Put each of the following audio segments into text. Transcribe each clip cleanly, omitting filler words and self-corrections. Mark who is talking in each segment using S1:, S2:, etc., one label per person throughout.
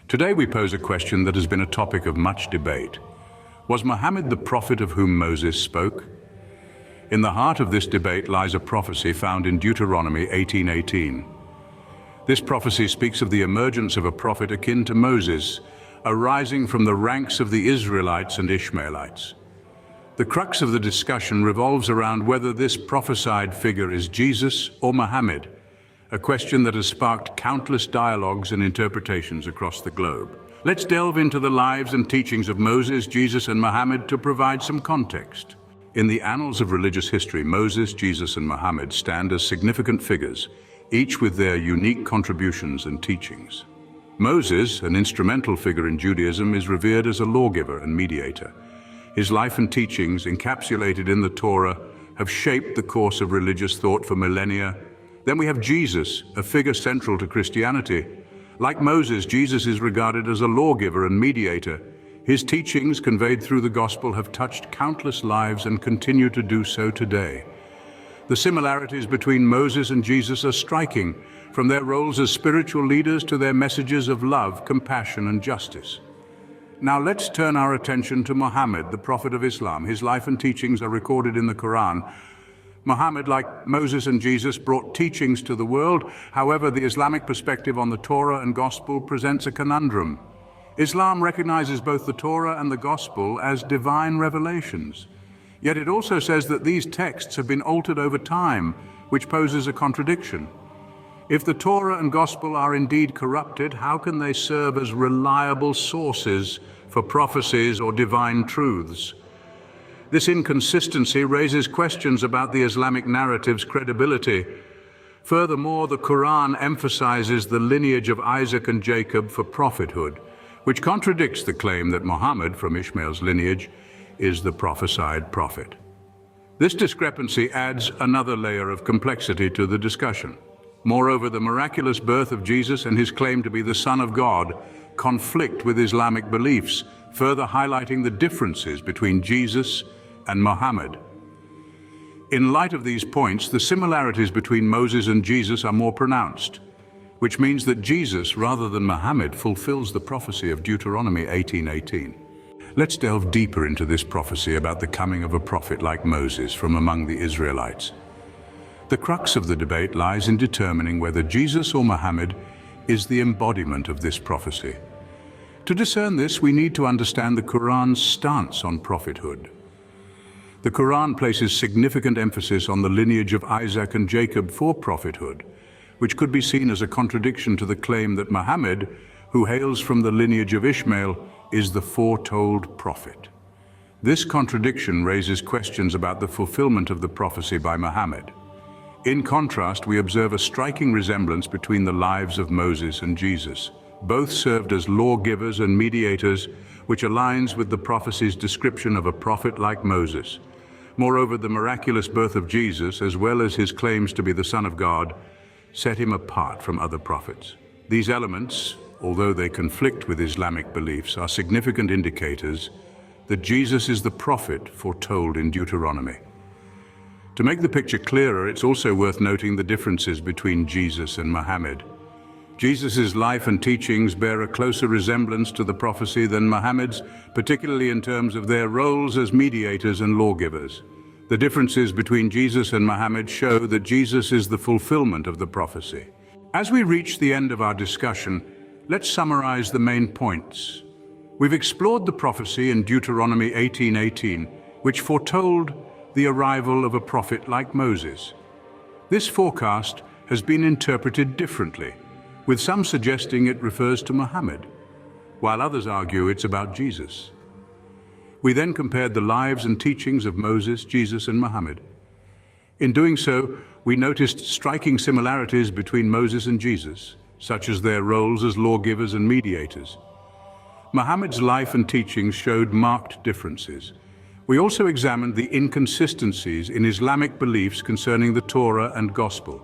S1: Today we pose a question that has been a topic of much debate. Was Muhammad the prophet of whom Moses spoke? In the heart of this debate lies a prophecy found in Deuteronomy 18:18. This prophecy speaks of the emergence of a prophet akin to Moses, arising from the ranks of the Israelites and Ishmaelites. The crux of the discussion revolves around whether this prophesied figure is Jesus or Muhammad, a question that has sparked countless dialogues and interpretations across the globe. Let's delve into the lives and teachings of Moses, Jesus, and Muhammad to provide some context. In the annals of religious history, Moses, Jesus, and Muhammad stand as significant figures, each with their unique contributions and teachings. Moses, an instrumental figure in Judaism, is revered as a lawgiver and mediator. His life and teachings, encapsulated in the Torah, have shaped the course of religious thought for millennia. Then we have Jesus, a figure central to Christianity. Like Moses, Jesus is regarded as a lawgiver and mediator. His teachings, conveyed through the gospel, have touched countless lives and continue to do so today. The similarities between Moses and Jesus are striking, from their roles as spiritual leaders to their messages of love, compassion, and justice. Now let's turn our attention to Muhammad, the prophet of Islam. His life and teachings are recorded in the Quran. Muhammad, like Moses and Jesus, brought teachings to the world. However, the Islamic perspective on the Torah and Gospel presents a conundrum. Islam recognizes both the Torah and the Gospel as divine revelations. Yet it also says that these texts have been altered over time, which poses a contradiction. If the Torah and Gospel are indeed corrupted, how can they serve as reliable sources for prophecies or divine truths? This inconsistency raises questions about the Islamic narrative's credibility. Furthermore, the Quran emphasizes the lineage of Isaac and Jacob for prophethood, which contradicts the claim that Muhammad, from Ishmael's lineage, is the prophesied prophet. This discrepancy adds another layer of complexity to the discussion. Moreover, the miraculous birth of Jesus and his claim to be the Son of God conflict with Islamic beliefs, further highlighting the differences between Jesus and Muhammad. In light of these points, the similarities between Moses and Jesus are more pronounced, which means that Jesus, rather than Muhammad, fulfills the prophecy of Deuteronomy 18:18. Let's delve deeper into this prophecy about the coming of a prophet like Moses from among the Israelites. The crux of the debate lies in determining whether Jesus or Muhammad is the embodiment of this prophecy. To discern this, we need to understand the Quran's stance on prophethood. The Quran places significant emphasis on the lineage of Isaac and Jacob for prophethood, which could be seen as a contradiction to the claim that Muhammad, who hails from the lineage of Ishmael, is the foretold prophet. This contradiction raises questions about the fulfillment of the prophecy by Muhammad. In contrast, we observe a striking resemblance between the lives of Moses and Jesus. Both served as lawgivers and mediators, which aligns with the prophecy's description of a prophet like Moses. Moreover, the miraculous birth of Jesus, as well as his claims to be the Son of God, set him apart from other prophets. These elements, although they conflict with Islamic beliefs, are significant indicators that Jesus is the prophet foretold in Deuteronomy. To make the picture clearer, it's also worth noting the differences between Jesus and Muhammad. Jesus' life and teachings bear a closer resemblance to the prophecy than Muhammad's, particularly in terms of their roles as mediators and lawgivers. The differences between Jesus and Muhammad show that Jesus is the fulfillment of the prophecy. As we reach the end of our discussion, let's summarize the main points. We've explored the prophecy in Deuteronomy 18:18, which foretold the arrival of a prophet like Moses. This forecast has been interpreted differently, with some suggesting it refers to Muhammad, while others argue it's about Jesus. We then compared the lives and teachings of Moses, Jesus, and Muhammad. In doing so, we noticed striking similarities between Moses and Jesus, such as their roles as lawgivers and mediators. Muhammad's life and teachings showed marked differences. We also examined the inconsistencies in Islamic beliefs concerning the Torah and Gospel.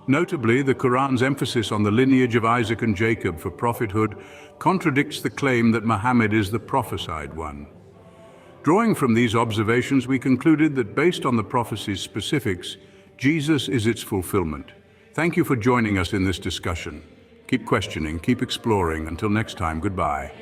S1: Notably, the Quran's emphasis on the lineage of Isaac and Jacob for prophethood contradicts the claim that Muhammad is the prophesied one. Drawing from these observations, we concluded that based on the prophecy's specifics, Jesus is its fulfillment. Thank you for joining us in this discussion. Keep Keep questioning, keep exploring. Until next time, goodbye.